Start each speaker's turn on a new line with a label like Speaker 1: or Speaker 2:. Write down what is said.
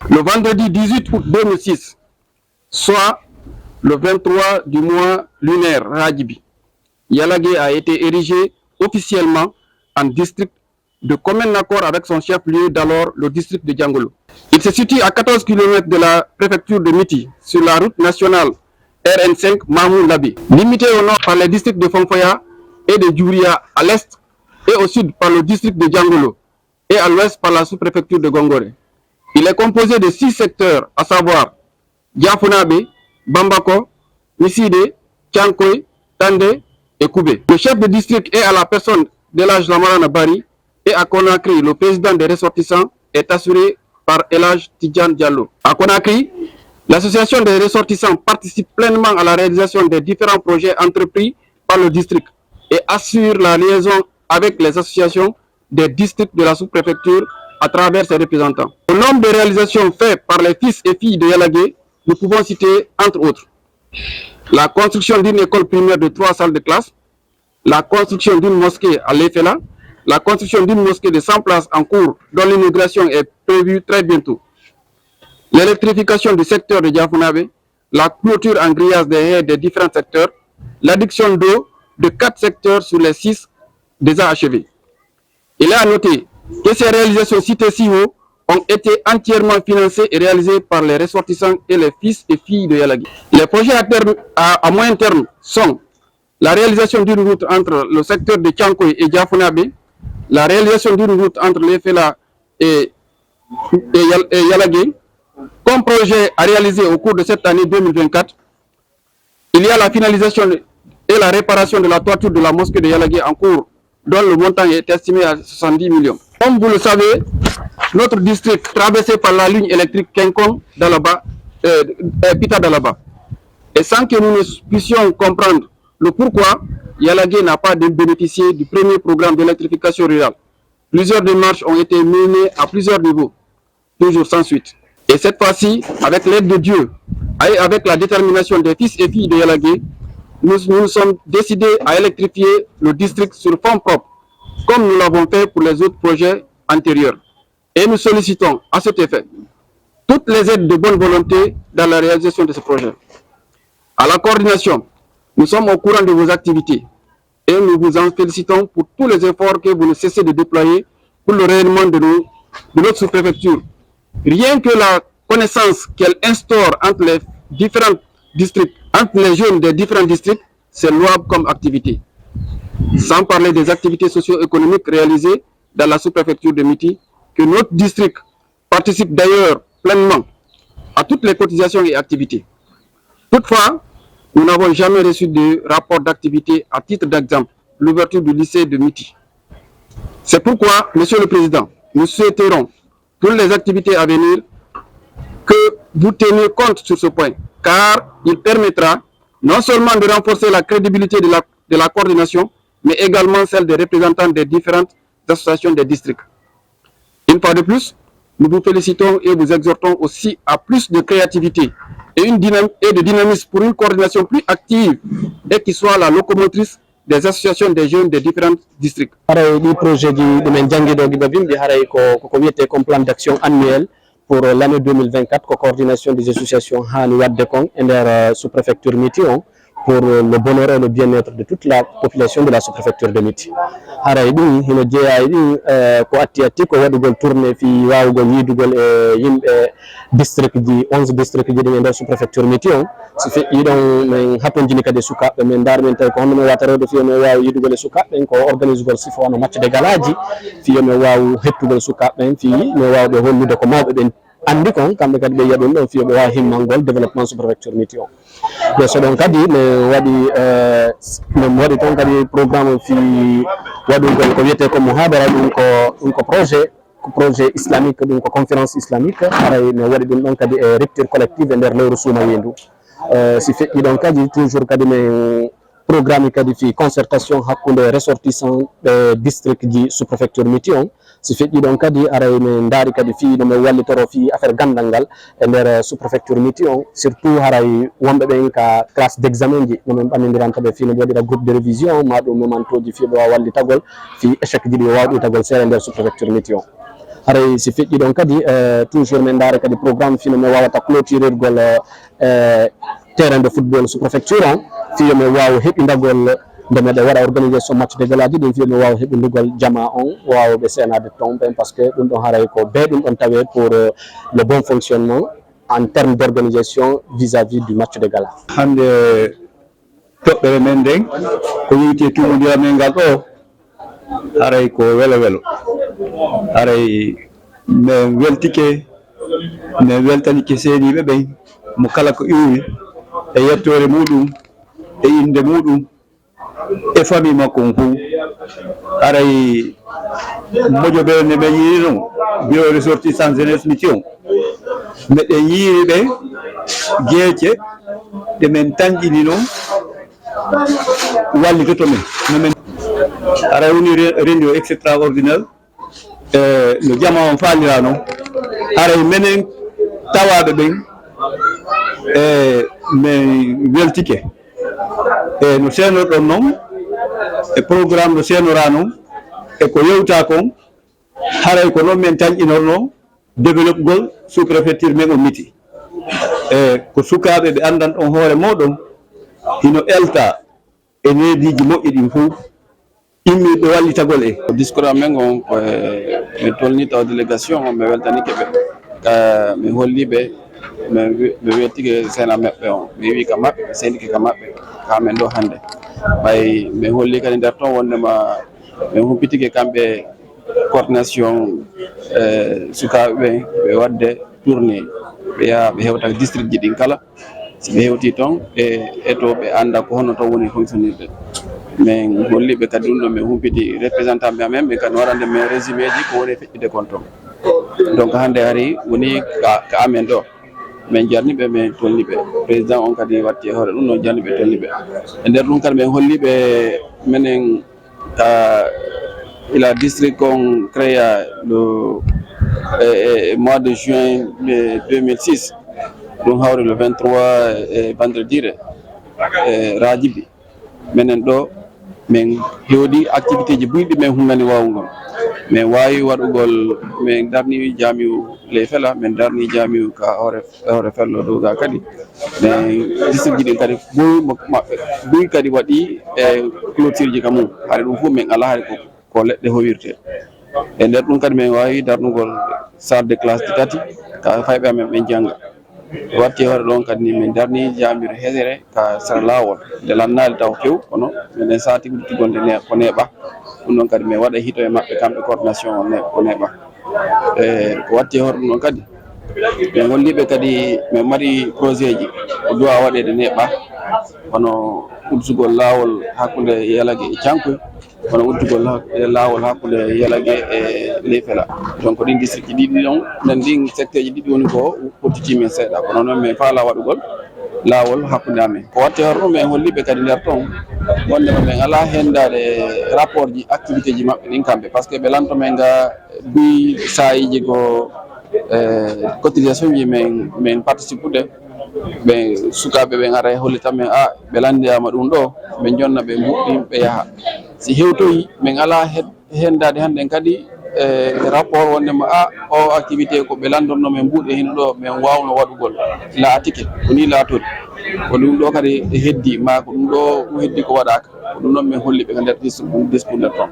Speaker 1: Le vendredi 18 août 2006, soit le 23 du mois lunaire Rajibi, Yalagué a été érigé officiellement en district de commun accord avec son chef-lieu d'alors, le district de Djangolo. Il se situe à 14 km de la préfecture de Miti, sur la route nationale RN5 Mahmoud Labi, limité au nord par les districts de Fonfoya et de Djouria à l'est et au sud par le district de Djangolo et à l'ouest par la sous-préfecture de Gongoré. Il est composé de 6 secteurs, à savoir Diafunabe, Bambako, Niside, Tchankoy, Tande et Koubé. Le chef de district est à la personne d'Elhaj Lamarana Bari et à Conakry, le président des ressortissants est assuré par Elhaj Tidjan Diallo. À Conakry, l'association des ressortissants participe pleinement à la réalisation des différents projets entrepris par le district et assure la liaison avec les associations des districts de la sous-préfecture à travers ses représentants. Le nombre de réalisations faites par les fils et filles de Yalagué, nous pouvons citer entre autres la construction d'une école primaire de 3 salles de classe, la construction d'une mosquée à Lefela, la construction d'une mosquée de 100 places en cours dont l'inauguration est prévue très bientôt, l'électrification du secteur de Diafunabe, la clôture en grillage des haies des différents secteurs, l'adduction d'eau de 4 secteurs sur les 6 déjà achevés. Il est à noter que ces réalisations citées ci haut ont été entièrement financées et réalisées par les ressortissants et les fils et filles de Yalagué. Les projets à moyen terme sont la réalisation d'une route entre le secteur de Tchankoy et Diafunabe, la réalisation d'une route entre Lefela et Yalagué. Comme projet à réaliser au cours de cette année 2024, il y a la finalisation et la réparation de la toiture de la mosquée de Yalagué en cours, dont le montant est estimé à 70 millions. Comme vous le savez, notre district traversé par la ligne électrique Kenkong d'Alaba, Pita d'Alaba. Et sans que nous ne puissions comprendre le pourquoi, Yalagué n'a pas bénéficié du premier programme d'électrification rurale. Plusieurs démarches ont été menées à plusieurs niveaux, toujours sans suite. Et cette fois-ci, avec l'aide de Dieu et avec la détermination des fils et filles de Yalagué, nous sommes décidés à électrifier le district sur fonds propres, comme nous l'avons fait pour les autres projets antérieurs. Et nous sollicitons à cet effet toutes les aides de bonne volonté dans la réalisation de ce projet. À la coordination, nous sommes au courant de vos activités et nous vous en félicitons pour tous les efforts que vous ne cessez de déployer pour le rayonnement de notre sous-préfecture. Rien que la connaissance qu'elle instaure entre les différents districts, entre les jeunes des différents districts, c'est louable comme activité. Sans parler des activités socio-économiques réalisées dans la sous-préfecture de Miti, que notre district participe d'ailleurs pleinement à toutes les cotisations et activités. Toutefois, nous n'avons jamais reçu de rapport d'activité à titre d'exemple, l'ouverture du lycée de Miti. C'est pourquoi, Monsieur le Président, nous souhaiterons toutes les activités à venir que vous teniez compte sur ce point, car il permettra non seulement de renforcer la crédibilité de la coordination, mais également celle des représentants des différentes associations des districts. Une fois de plus, nous vous félicitons et vous exhortons aussi à plus de créativité et de dynamisme pour une coordination plus active et qui soit la locomotrice des associations des jeunes des différents districts.
Speaker 2: Le projet comme plan d'action annuel pour l'année 2024, coordination des associations Han Wadekong et la sous-préfecture Mition pour le bonheur et le bien-être de toute la population de la sous-préfecture de Miti. Haray dum hino jeeya dum ko atti ko wadugol tourné fi wawugol yidugol yimbe district ji 11 district ji de sous-préfecture Miti on si fe yidon men hatonjini kade sukabe men dar men tay ko hono watarode fi men wawu yidugol sukabe ko organise gol sifo on match de galaji fi men wawu hettugol sukabe fi men wawbe hollude ko mawbe ben andi kon kambe kadi be yadon do fi be wa himmangol développement sous-préfecture Miti on de so don kadi ne wadi ton kadi programme fi wadugol ko wiete ko muhabara dum ko projet islamique dum ko conférence islamique haray ne wadi dum don kadi rupture collective nder lewru suma yendu si feƴƴi ɗon kadi toujours kadi men programme kadi fi concertation hakkunde ressortissant district ji sous préfecture Miti on si feƴƴi ɗon kadi aray men daari kadi fi no men wallitoro fi affaire gandal ngal e nder sous préfecture Miti on surtout haray wonɓe ɓen ka classe d' examen ji no men ɓannidirantaɓe fi no waɗira groupe de révision ma ɗum memantoji fi ɓe wawa wallitagol fi échec ji ɗi wawa ɗitagol seeɗa nder sous préfecture Miti on haray si feƴƴi ɗon kadi toujours min ndaara kadi programme fino mi wawata clôturirgol terrain de football sous préfecture on fiyo mi wawa heɓindagol nde meɗe waɗa organisation match de galaji ɗin fiyo mi wawa heɓindigol jama on wawɓe senade ton ɓen par ce que ɗum ɗon haray ko be ɗum ɗon tawe pour le bon fonctionnement en termes d'organisation vis-à-vis du match de gala.
Speaker 3: Hande toɓɓere men nden ko yeyte tumodira men ngal ɗo haray ko welo welo haray min weltike min weltanike seediɓe ɓen mo kala ko iwri e yettore muɗum e inde muɗum e famille makko on fof haray moƴoɓe nde ɓe yiiri noon bureau ressortissant jeunesse mission meɗen yiiri ɓe gueece ɗe men tanƴini noon wallitoto men nomen haray woni réunion extraordinaire no jama on faalira noon haray menen tawaɓe ɓen min weltike no seenoɗon noon e programme no seenora noon e ko yewta kon haray ko noon min tanƴinorno développegol sous préfecture men o miti ko sukaɓe ɓe andan ɗon hoore moɗon hino elta e neediji moƴƴi ɗin fof immiɓe wallitagol e
Speaker 1: discours amen on ko mi tolni taw délégation on mi weltanike ɓe mi holliɓe mi weltike sena maɓɓe on mi wi ka maɓɓe sendike ka maɓɓe kamen ɗo hannde ɓay mi holli kadi nder toon wondema min humpitike kamɓe coordination sukaɓe ɓe ɓe wadde tourné ɓe yaha ɓe hewta district ji ɗin kala si ɓe hewti toon e to ɓe anda ko hono toon woni fonctionnirde min holliɓe kadi ɗum ɗo min humpiti représentant ɓe amen ɓe kadi warande min résumé ji ko woni feƴƴide kon toon donc hannde hari woni ka amen ɗo min jarniɓe min tolniɓe président on kadi watti e hoore ɗum noon jarniɓe tolniɓe e nder ɗum kadi min holliɓe minen ila district on créa le mois de juin 2006 ɗum hawri le 23 vendredi Radjibi minen ɗo min hewɗi activité ji buyɗi min humnani wawugol min wawi waɗugol min darni jamiu ley fela min darni jamiu ka hoore fello dow ga kadi min district ji ɗin kadi buy kadi waɗi e clôture ji ka mum haade ɗum fof min ala haade ko leɗɗe howirte e nder ɗum kadi min wawi darnugol salle de classe ɗi tati ka fayɓe amen ɓe jangga watti hoore ɗon kadi ni min darni jamire hesere ka sara lawol nde lannali taw few kono minen sati ɓurtigol nde ko neeɓa ɗum ɗon kadi min waɗa hito e maɓɓe kamɓe coordination ko neeɓa ko watti hoore ɗum ɗon kadi min holliɓe kadi min mari projet ji ko duwa waɗede neeɓa hono uddugol lawol hakkude Yalage e Cankoy hono uddugol lawol hakkude Yalage e Leyfela donc ɗin district ji ɗiɗi ɗon nden ɗin secteur ji ɗiɗi woni ko ɓottiti min seeɗa kono noon min faala waɗugol lawol hakkude amen ko watti hoore ɗum min holliɓe kadi nder toon wondema min ala hendade rapport ji activité ji maɓɓe ɗin kamɓe par ce que ɓe lanto men ga duy sayiji ko cotisation ji min participe ude ɓe sukaɓe ɓen ara hollita men ɓe landiyama ɗum ɗo ɓe jonna ɓe mbuɗɗi ɓe yaaha si hewtoyi min ala hendade hannden kadi rapport wondema o activité ko ɓe landonno men mbuɗe hino ɗo min wawno waɗugol laatike ko ni laatodi ko ɗum ɗo kadi heddi ma ko ɗum ɗo heddi ko waɗaka ko ɗum noon min holliɓe ka nder discours nder toon